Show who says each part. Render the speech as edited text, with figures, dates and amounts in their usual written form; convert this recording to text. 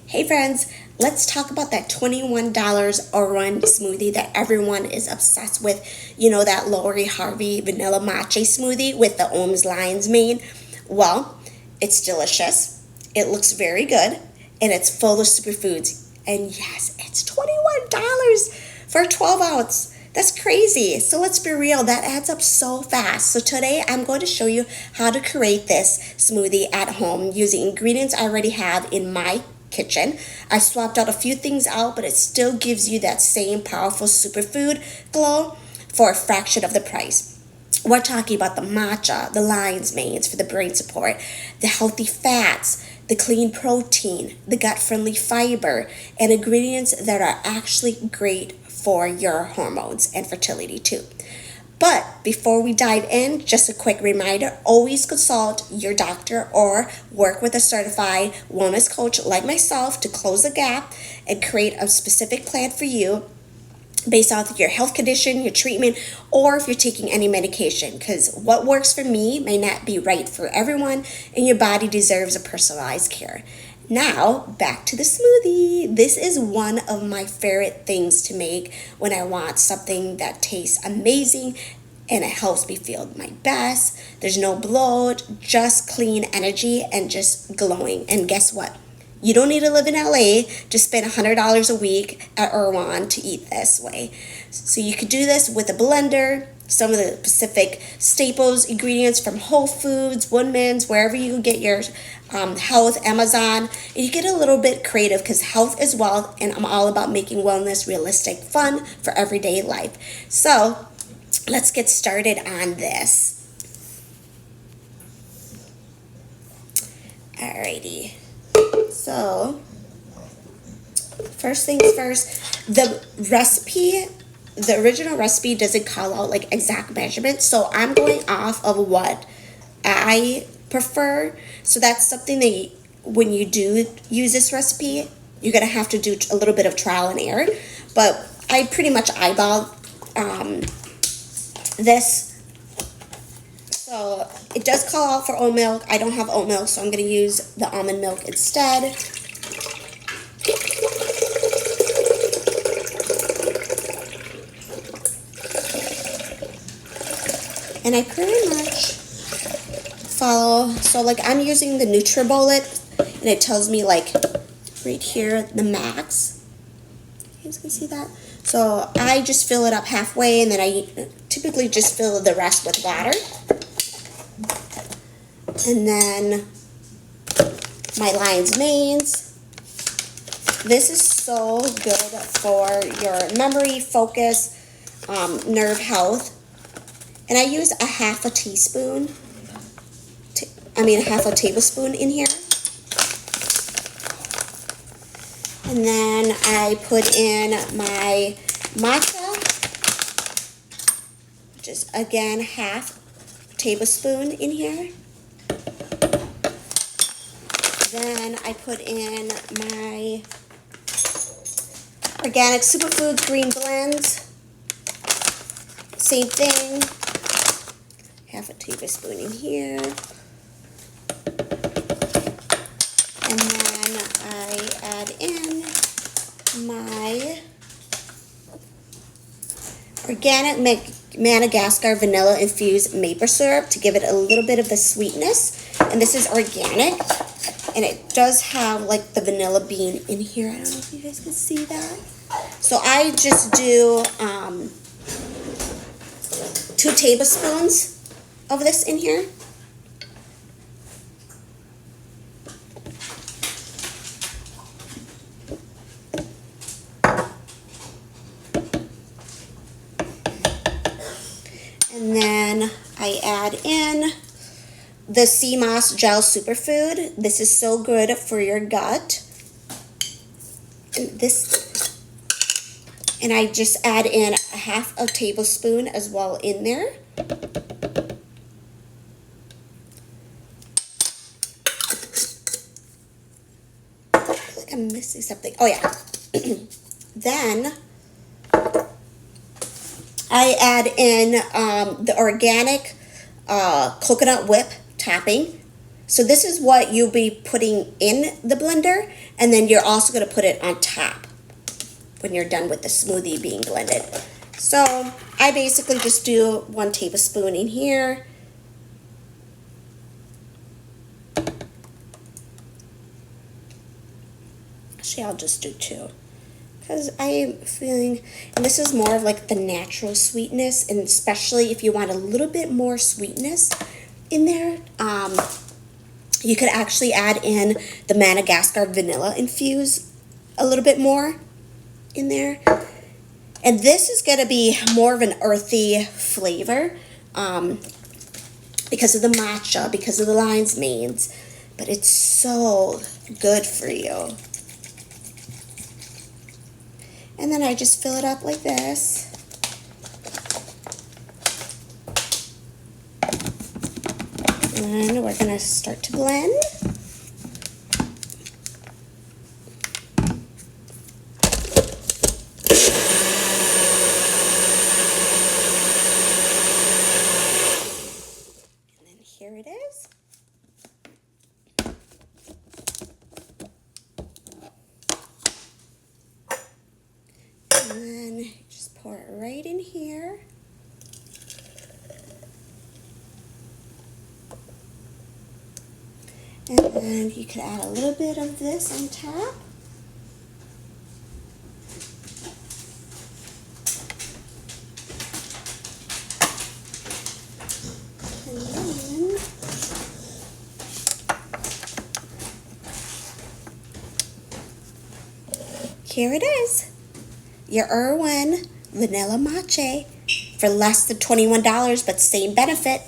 Speaker 1: Hey friends, let's talk about that $21 Erewhon smoothie that everyone is obsessed with. You know, that Lori Harvey vanilla matcha smoothie with the Ohms Lion's mane? Well, it's delicious, it looks very good, and it's full of superfoods. And yes, it's $21 for a 12 ounce. That's crazy. So let's be real, that adds up so fast. So today I'm going to show you how to create this smoothie at home using ingredients I already have in my kitchen. I swapped out a few things out, but it still gives you that same powerful superfood glow for a fraction of the price. We're talking about the matcha, the lion's manes for the brain support, the healthy fats, the clean protein, the gut-friendly fiber, and ingredients that are actually great for your hormones and fertility too. But before we dive in, just a quick reminder, always consult your doctor or work with a certified wellness coach like myself to close the gap and create a specific plan for you based off your health condition, your treatment, or if you're taking any medication, because what works for me may not be right for everyone, and your body deserves a personalized care. Now, back to the smoothie. This is one of my favorite things to make when I want something that tastes amazing and it helps me feel my best. There's no bloat, just clean energy and just glowing. And guess what? You don't need to live in LA to spend $100 a week at Erewhon to eat this way. So you could do this with a blender, some of the Pacific staples, ingredients from Whole Foods, Woodman's, wherever you get your health, Amazon. And you get a little bit creative because health is wealth, and I'm all about making wellness realistic, fun for everyday life. So let's get started on this. Alrighty. So, first things first, the original recipe doesn't call out like exact measurements, so I'm going off of what I prefer. So that's something that when you do use this recipe, you're going to have to do a little bit of trial and error, but I pretty much eyeball this. So it does call out for oat milk. I don't have oat milk, so I'm going to use the almond milk instead. And I pretty much follow, so like I'm using the NutriBullet, and it tells me like right here the max. You guys can see that? So I just fill it up halfway, and then I typically just fill the rest with water. And then my lion's manes. This is so good for your memory, focus, nerve health. And I use a half a tablespoon in here. And then I put in my matcha, which is again half tablespoon in here. Then I put in my organic superfood green blends. Same thing. Half a tablespoon in here. And then I add in my organic Madagascar vanilla infused maple syrup to give it a little bit of the sweetness. And this is organic. And it does have like the vanilla bean in here. I don't know if you guys can see that. So I just do 2 tablespoons of this in here. And then I add in the sea moss gel superfood. This is so good for your gut. And I just add in a half a tablespoon as well in there. I feel like I'm missing something. Oh yeah. Then I add in the organic coconut whip topping. So this is what you'll be putting in the blender, and then you're also going to put it on top when you're done with the smoothie being blended. So I basically just do 1 tablespoon in here. Actually, I'll just do 2. Because I am feeling, and this is more of like the natural sweetness, and especially if you want a little bit more sweetness in there, you could actually add in the Madagascar vanilla infuse a little bit more in there. And this is going to be more of an earthy flavor because of the matcha, because of the lion's manes, but it's so good for you. And then I just fill it up like this. And we're going to start to blend. And then here it is. And then just pour it right in here. And then you could add a little bit of this on top. And then here it is. Your Erewhon Vanilla Matcha for less than $21, but same benefit.